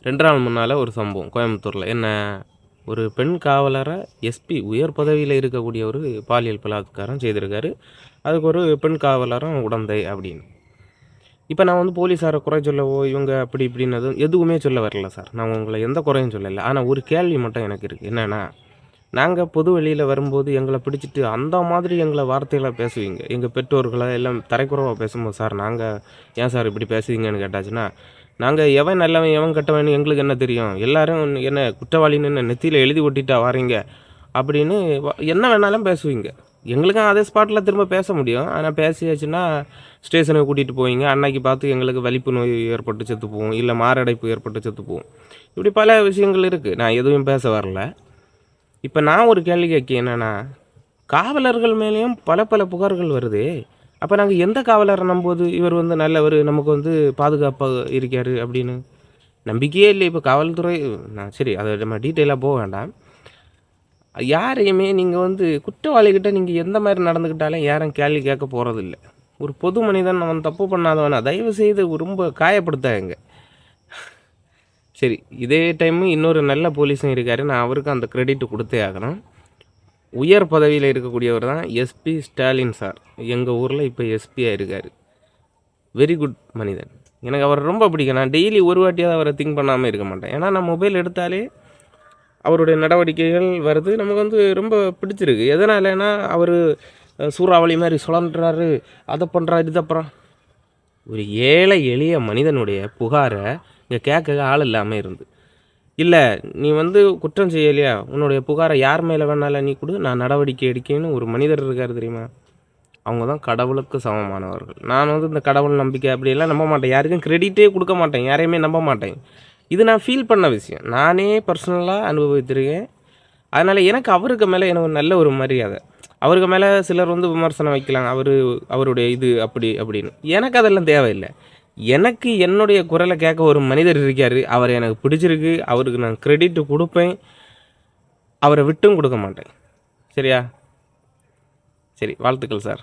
2 நாள் முன்னால் ஒரு சம்பவம் கோயம்புத்தூரில். என்ன, ஒரு பெண் காவலரை எஸ்பி உயர் பதவியில் இருக்கக்கூடிய ஒரு பாலியல் பலாத்காரம் செய்திருக்காரு. அதுக்கு ஒரு பெண் காவலரும் உடந்தை அப்படின்னு. இப்போ நான் வந்து போலீஸாரை குறை சொல்லவோ இவங்க அப்படி இப்படின்னதும் எதுவுமே சொல்ல வரல சார். நான் உங்களை எந்த குறையும் சொல்லலை. ஆனால் ஒரு கேள்வி மட்டும் எனக்கு இருக்குது. என்னென்னா, நாங்கள் பொது வெளியில் வரும்போது எங்களை பிடிச்சிட்டு அந்த மாதிரி எங்களை வார்த்தைகளை பேசுவீங்க. எங்கள் பெற்றோர்களை எல்லாம் தரைக்குறவாக பேசும்போது, சார் நாங்கள் ஏன் சார் இப்படி பேசுவீங்கன்னு கேட்டாச்சுன்னா, நாங்கள் எவன் நல்லவன் எவன் கெட்டவன் எங்களுக்கு என்ன தெரியும், எல்லாரும் என்ன குற்றவாளின்னு நெத்தியில் எழுதி ஒட்டிட்டா வாரீங்க அப்படின்னு என்ன வேணாலும் பேசுவீங்க. எங்களுக்கும் அதே ஸ்பாட்டில் திரும்ப பேச முடியும். ஆனால் பேசியாச்சுன்னா ஸ்டேஷனுக்கு கூட்டிகிட்டு போவீங்க. அன்னைக்கு பார்த்து எங்களுக்கு வலிப்பு நோய் ஏற்பட்டு செத்து போவோம், இல்லை மாரடைப்பு ஏற்பட்டு செத்து போவோம். இப்படி பல விஷயங்கள் இருக்குது. நான் எதுவும் பேச வரல. இப்போ நான் ஒரு கேள்வி கேட்க என்னென்னா, காவலர்கள் மேலேயும் பல பல புகார்கள் வருது. அப்போ நாங்கள் எந்த காவலரை நம்புவது? இவர் வந்து நல்லவர், நமக்கு வந்து பாதுகாப்பாக இருக்கார் அப்படின்னு நம்பிக்கையே இல்லை. இப்போ காவல்துறை நான் சரி அதை நம்ம டீட்டெயிலாக போக வேண்டாம். யாரையுமே நீங்கள் வந்து குற்றவாளிகிட்ட நீங்கள் எந்த மாதிரி நடந்துக்கிட்டாலும் யாரும் கேள்வி கேட்க போகிறதில்ல. ஒரு பொது மனிதன் அவன் தப்பு பண்ணாதவனா தயவு செய்து ரொம்ப காயப்படுத்தாங்க. சரி, இதே டைமு இன்னொரு நல்ல போலீஸும் இருக்கார். நான் அவருக்கு அந்த கிரெடிட் கொடுத்தே ஆகணும். உயர் பதவியில் இருக்கக்கூடியவர் தான் எஸ்பி ஸ்டாலின் சார். எங்கள் ஊரில் இப்போ எஸ்பியாக இருக்கார். வெரி குட் மனிதன். எனக்கு அவரை ரொம்ப பிடிக்கும். நான் டெய்லி ஒரு வாட்டியாவது அவரை திங்க் பண்ணாமல் இருக்க மாட்டேன். ஏன்னா நான் மொபைல் எடுத்தாலே அவருடைய நடவடிக்கைகள் வருது, நமக்கு வந்து ரொம்ப பிடிச்சிருக்கு. எதனாலனா அவர் சூறாவளி மாதிரி சுழன்றாரு, அதை பண்ணுறாரு, இதை பண்ணுறான். ஒரு ஏழை எளிய மனிதனுடைய புகாரை இங்கே கேட்க ஆள் இல்லாமல் இருந்து, இல்லை நீ வந்து குற்றம் செய்யலையா, உன்னுடைய புகாரை யார் மேலே வேணாலும் நீ கொடு, நான் நடவடிக்கை எடுக்கேன்னு ஒரு மனிதர் இருக்கார் தெரியுமா? அவங்க தான் கடவுளுக்கு சமமானவர்கள். நான் வந்து இந்த கடவுள் நம்பிக்கை அப்படியெல்லாம் நம்ப மாட்டேன். யாருக்கும் கிரெடிட்டே கொடுக்க மாட்டேன், யாரையுமே நம்ப மாட்டேன். இது நான் ஃபீல் பண்ண விஷயம், நானே பர்சனலாக அனுபவித்திருக்கேன். அதனால் எனக்கு அவருக்கு மேலே எனக்கு நல்ல ஒரு மரியாதை. அவருக்கு மேலே சிலர் வந்து விமர்சனம் வைக்கலாம், அவருடைய இது அப்படி அப்படின்னு. எனக்கு அதெல்லாம் தேவையில்லை. எனக்கு என்னுடைய குரலை கேட்க ஒரு மனிதர் இருக்கார், அவர் எனக்கு பிடிச்சிருக்கு, அவருக்கு நான் கிரெடிட்டு கொடுப்பேன், அவரை விட்டும் கொடுக்க மாட்டேன். சரியா? சரி, வாழ்த்துக்கள் சார்.